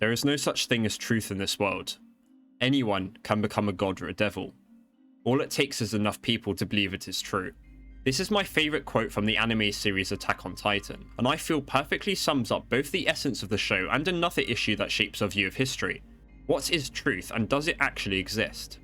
There is no such thing as truth in this world. Anyone can become a god or a devil. All it takes is enough people to believe it is true. This is my favourite quote from the anime series Attack on Titan, and I feel perfectly sums up both the essence of the show and another issue that shapes our view of history. What is truth, and does it actually exist?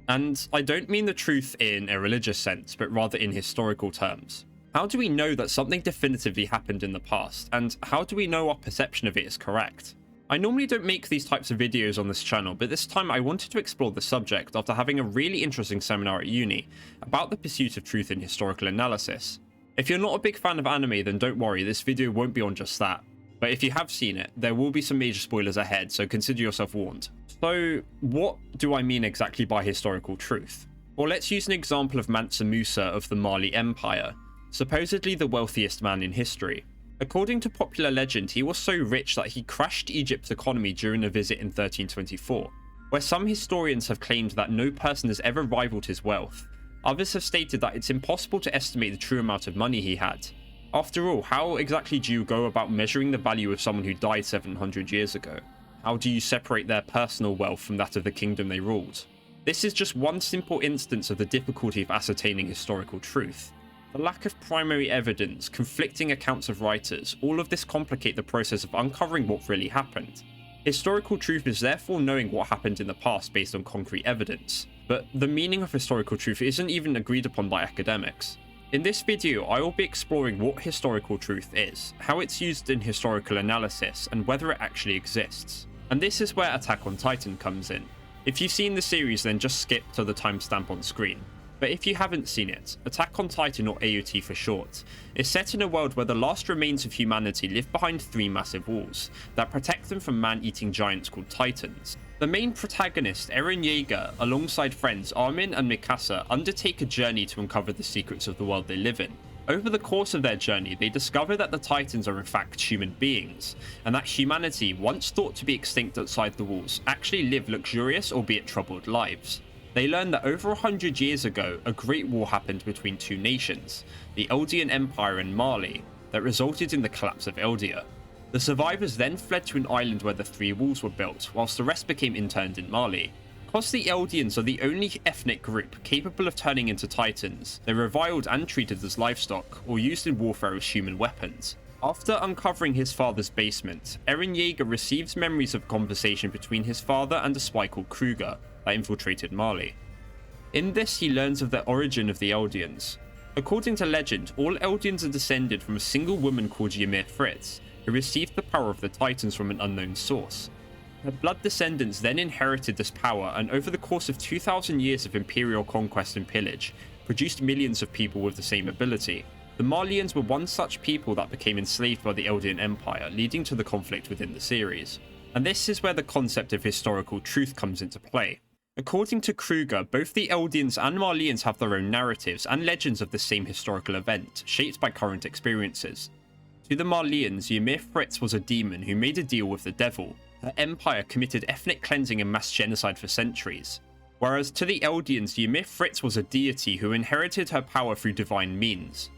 And I don't mean the truth in a religious sense, but rather in historical terms. How do we know that something definitively happened in the past, and how do we know our perception of it is correct? I normally don't make these types of videos on this channel, but this time I wanted to explore the subject after having a really interesting seminar at uni about the pursuit of truth in historical analysis. If you're not a big fan of anime, then don't worry, this video won't be on just that. But if you have seen it, there will be some major spoilers ahead, so consider yourself warned. So, what do I mean exactly by historical truth? Well, let's use an example of Mansa Musa of the Mali Empire, supposedly the wealthiest man in history. According to popular legend, he was so rich that he crashed Egypt's economy during a visit in 1324, where some historians have claimed that no person has ever rivaled his wealth. Others have stated that it's impossible to estimate the true amount of money he had. After all, how exactly do you go about measuring the value of someone who died 700 years ago? How do you separate their personal wealth from that of the kingdom they ruled? This is just one simple instance of the difficulty of ascertaining historical truth. The lack of primary evidence, conflicting accounts of writers, all of this complicate the process of uncovering what really happened. Historical truth is therefore knowing what happened in the past based on concrete evidence. But the meaning of historical truth isn't even agreed upon by academics. In this video, I will be exploring what historical truth is, how it's used in historical analysis, and whether it actually exists. And this is where Attack on Titan comes in. If you've seen the series, then just skip to the timestamp on screen. But if you haven't seen it, Attack on Titan, or AoT for short, is set in a world where the last remains of humanity live behind 3 massive walls that protect them from man-eating giants called Titans. The main protagonist, Eren Yeager, alongside friends Armin and Mikasa, undertake a journey to uncover the secrets of the world they live in. Over the course of their journey, they discover that the Titans are in fact human beings, and that humanity, once thought to be extinct outside the walls, actually live luxurious albeit troubled lives. They learn that over 100 years ago, a great war happened between 2 nations, the Eldian Empire and Mali, that resulted in the collapse of Eldia. The survivors then fled to an island where the 3 walls were built, whilst the rest became interned in Mali. Because the Eldians are the only ethnic group capable of turning into Titans, they're reviled and treated as livestock, or used in warfare as human weapons. After uncovering his father's basement, Eren Yeager receives memories of a conversation between his father and a spy called Kruger that infiltrated Mali. In this, he learns of the origin of the Eldians. According to legend, all Eldians are descended from a single woman called Ymir Fritz, who received the power of the Titans from an unknown source. Her blood descendants then inherited this power, and over the course of 2,000 years of imperial conquest and pillage, produced millions of people with the same ability. The Malians were one such people that became enslaved by the Eldian Empire, leading to the conflict within the series. And this is where the concept of historical truth comes into play. According to Kruger, both the Eldians and Malians have their own narratives and legends of the same historical event, shaped by current experiences. To the Malians, Ymir Fritz was a demon who made a deal with the devil. Her empire committed ethnic cleansing and mass genocide for centuries. Whereas to the Eldians, Ymir Fritz was a deity who inherited her power through divine means.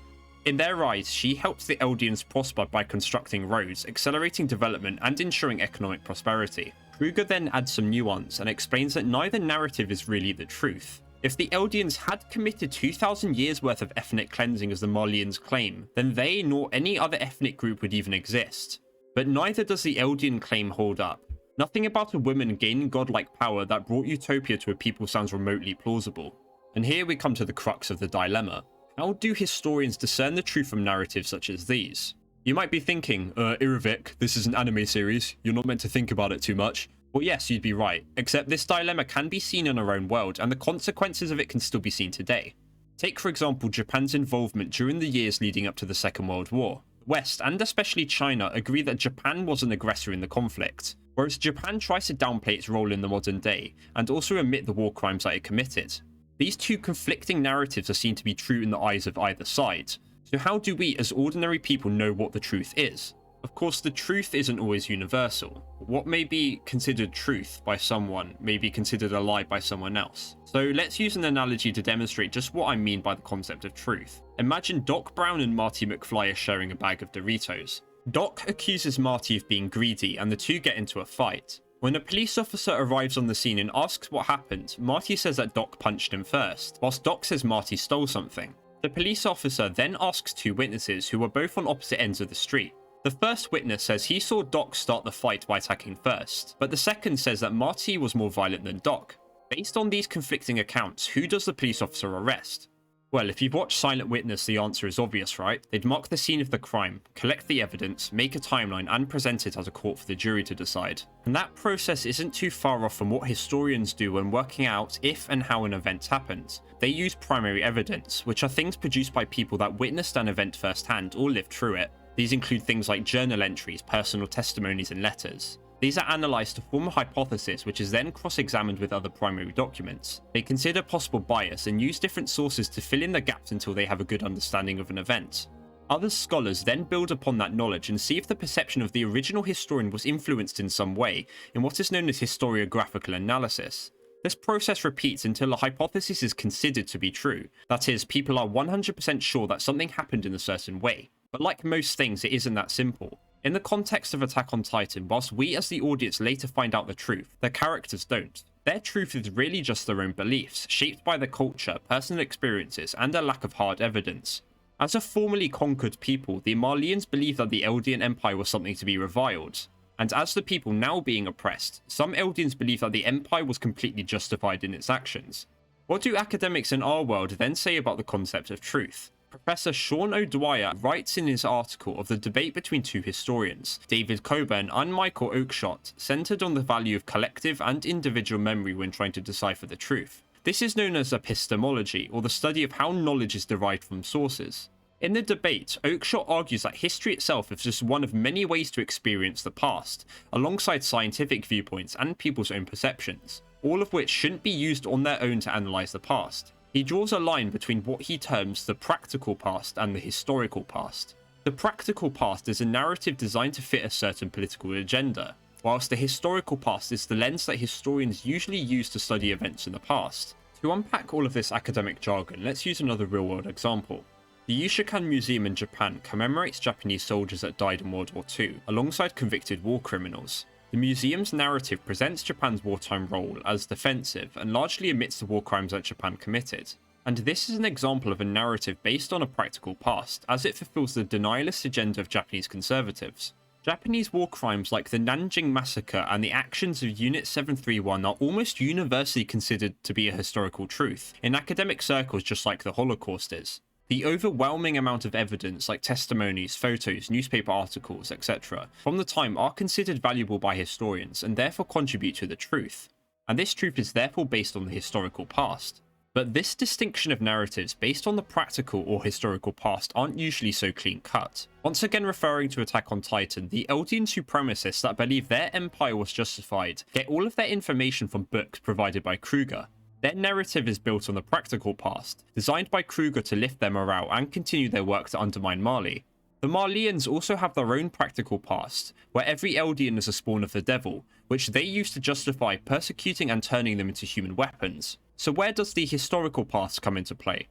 In their eyes, she helped the Eldians prosper by constructing roads, accelerating development, and ensuring economic prosperity. Kruger then adds some nuance and explains that neither narrative is really the truth. If the Eldians had committed 2,000 years worth of ethnic cleansing as the Malians claim, then they nor any other ethnic group would even exist. But neither does the Eldian claim hold up. Nothing about a woman gaining godlike power that brought utopia to a people sounds remotely plausible. And here we come to the crux of the dilemma. How do historians discern the truth from narratives such as these? You might be thinking, Irvik, this is an anime series, you're not meant to think about it too much. Well, yes, you'd be right, except this dilemma can be seen in our own world, and the consequences of it can still be seen today. Take, for example, Japan's involvement during the years leading up to the Second World War. The West, and especially China, agree that Japan was an aggressor in the conflict, whereas Japan tries to downplay its role in the modern day, and also admit the war crimes that it committed. These two conflicting narratives are seen to be true in the eyes of either side. So how do we as ordinary people know what the truth is? Of course, the truth isn't always universal. What may be considered truth by someone may be considered a lie by someone else. So let's use an analogy to demonstrate just what I mean by the concept of truth. Imagine Doc Brown and Marty McFly are sharing a bag of Doritos. Doc accuses Marty of being greedy and the two get into a fight. When a police officer arrives on the scene and asks what happened, Marty says that Doc punched him first, whilst Doc says Marty stole something. The police officer then asks two witnesses who were both on opposite ends of the street. The first witness says he saw Doc start the fight by attacking first, but the second says that Marty was more violent than Doc. Based on these conflicting accounts, who does the police officer arrest? Well, if you've watched Silent Witness, the answer is obvious, right? They'd mark the scene of the crime, collect the evidence, make a timeline, and present it as a court for the jury to decide. And that process isn't too far off from what historians do when working out if and how an event happened. They use primary evidence, which are things produced by people that witnessed an event firsthand or lived through it. These include things like journal entries, personal testimonies, and letters. These are analysed to form a hypothesis which is then cross-examined with other primary documents. They consider possible bias and use different sources to fill in the gaps until they have a good understanding of an event. Other scholars then build upon that knowledge and see if the perception of the original historian was influenced in some way in what is known as historiographical analysis. This process repeats until a hypothesis is considered to be true. That is, people are 100% sure that something happened in a certain way. But like most things, it isn't that simple. In the context of Attack on Titan, whilst we as the audience later find out the truth, the characters don't. Their truth is really just their own beliefs, shaped by the culture, personal experiences, and a lack of hard evidence. As a formerly conquered people, the Marleyans believed that the Eldian Empire was something to be reviled. And as the people now being oppressed, some Eldians believe that the Empire was completely justified in its actions. What do academics in our world then say about the concept of truth? Professor Sean O'Dwyer writes in his article of the debate between two historians, David Coburn and Michael Oakeshott, centered on the value of collective and individual memory when trying to decipher the truth. This is known as epistemology, or the study of how knowledge is derived from sources. In the debate, Oakeshott argues that history itself is just one of many ways to experience the past, alongside scientific viewpoints and people's own perceptions, all of which shouldn't be used on their own to analyse the past. He draws a line between what he terms the practical past and the historical past. The practical past is a narrative designed to fit a certain political agenda, whilst the historical past is the lens that historians usually use to study events in the past. To unpack all of this academic jargon, let's use another real-world example. The Yushikan Museum in Japan commemorates Japanese soldiers that died in World War II, alongside convicted war criminals. The museum's narrative presents Japan's wartime role as defensive and largely omits the war crimes that Japan committed. And this is an example of a narrative based on a practical past, as it fulfills the denialist agenda of Japanese conservatives. Japanese war crimes like the Nanjing Massacre and the actions of Unit 731 are almost universally considered to be a historical truth, in academic circles just like the Holocaust is. The overwhelming amount of evidence like testimonies, photos, newspaper articles, etc. from the time are considered valuable by historians and therefore contribute to the truth. And this truth is therefore based on the historical past. But this distinction of narratives based on the practical or historical past aren't usually so clean-cut. Once again referring to Attack on Titan, the Eldian supremacists that believe their empire was justified get all of their information from books provided by Kruger. Their narrative is built on the practical past, designed by Kruger to lift their morale and continue their work to undermine Marley. The Marleyans also have their own practical past, where every Eldian is a spawn of the devil, which they use to justify persecuting and turning them into human weapons. So where does the historical past come into play?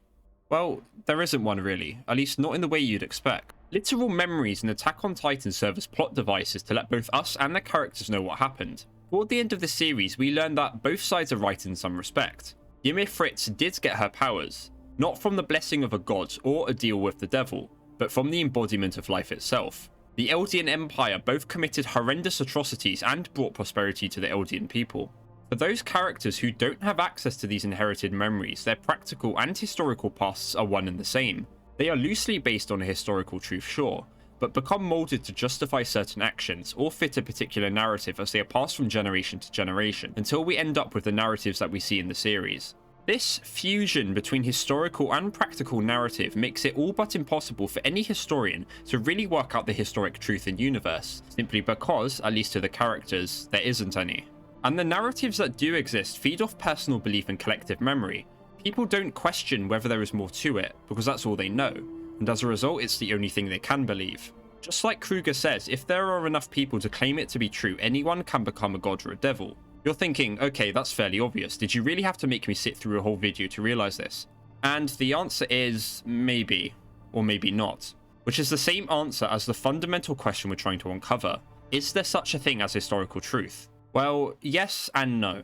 Well, there isn't one really, at least not in the way you'd expect. Literal memories in Attack on Titan serve as plot devices to let both us and the characters know what happened. Toward the end of the series, we learn that both sides are right in some respect. Ymir Fritz did get her powers, not from the blessing of a god or a deal with the devil, but from the embodiment of life itself. The Eldian Empire both committed horrendous atrocities and brought prosperity to the Eldian people. For those characters who don't have access to these inherited memories, their practical and historical pasts are one and the same. They are loosely based on a historical truth, sure, but become molded to justify certain actions or fit a particular narrative as they are passed from generation to generation, until we end up with the narratives that we see in the series. This fusion between historical and practical narrative makes it all but impossible for any historian to really work out the historic truth in universe, simply because, at least to the characters, there isn't any. And the narratives that do exist feed off personal belief and collective memory. People don't question whether there is more to it, because that's all they know, and as a result it's the only thing they can believe. Just like Kruger says, if there are enough people to claim it to be true, anyone can become a god or a devil. You're thinking, okay, that's fairly obvious. Did you really have to make me sit through a whole video to realize this? And the answer is maybe, or maybe not. which is the same answer as the fundamental question we're trying to uncover. Is there such a thing as historical truth? Well, yes and no.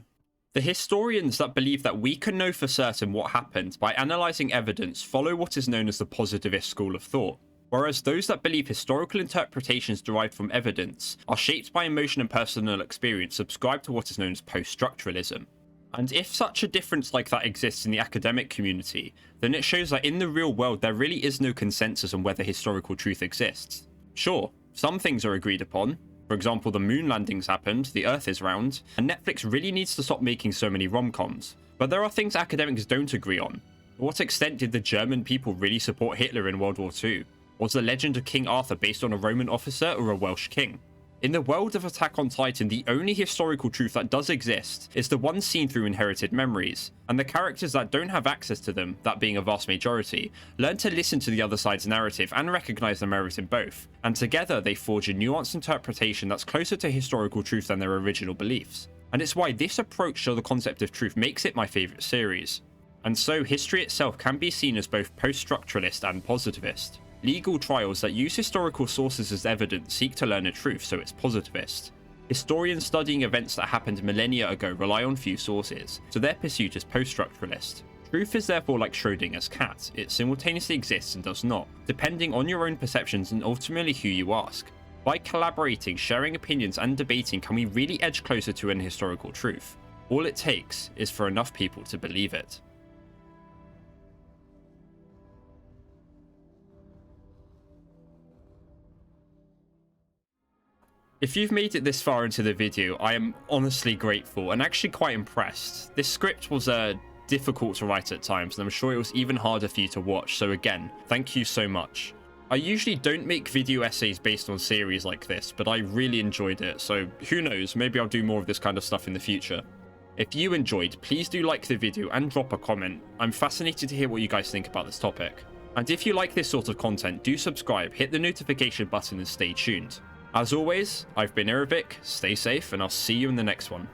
The historians that believe that we can know for certain what happened by analysing evidence follow what is known as the positivist school of thought, whereas those that believe historical interpretations derived from evidence are shaped by emotion and personal experience subscribe to what is known as post-structuralism. And if such a difference like that exists in the academic community, then it shows that in the real world there really is no consensus on whether historical truth exists. Sure, some things are agreed upon. For example, the moon landings happened, the earth is round, and Netflix really needs to stop making so many rom-coms. But there are things academics don't agree on. To what extent did the German people really support Hitler in World War II? Was the legend of King Arthur based on a Roman officer or a Welsh king? In the world of Attack on Titan, the only historical truth that does exist is the one seen through inherited memories, and the characters that don't have access to them, that being a vast majority, learn to listen to the other side's narrative and recognise the merit in both, and together they forge a nuanced interpretation that's closer to historical truth than their original beliefs. And it's why this approach to the concept of truth makes it my favourite series. And so history itself can be seen as both post-structuralist and positivist. Legal trials that use historical sources as evidence seek to learn a truth, so it's positivist. Historians studying events that happened millennia ago rely on few sources, so their pursuit is post-structuralist. Truth is therefore like Schrodinger's cat, it simultaneously exists and does not, depending on your own perceptions and ultimately who you ask. By collaborating, sharing opinions and debating, can we really edge closer to an historical truth? All it takes is for enough people to believe it. If you've made it this far into the video, I am honestly grateful and actually quite impressed. This script was difficult to write at times, and I'm sure it was even harder for you to watch, so again, thank you so much. I usually don't make video essays based on series like this, but I really enjoyed it, so who knows, maybe I'll do more of this kind of stuff in the future. If you enjoyed, please do like the video and drop a comment. I'm fascinated to hear what you guys think about this topic. And if you like this sort of content, do subscribe, hit the notification button and stay tuned. As always, I've been Erevik, stay safe, and I'll see you in the next one.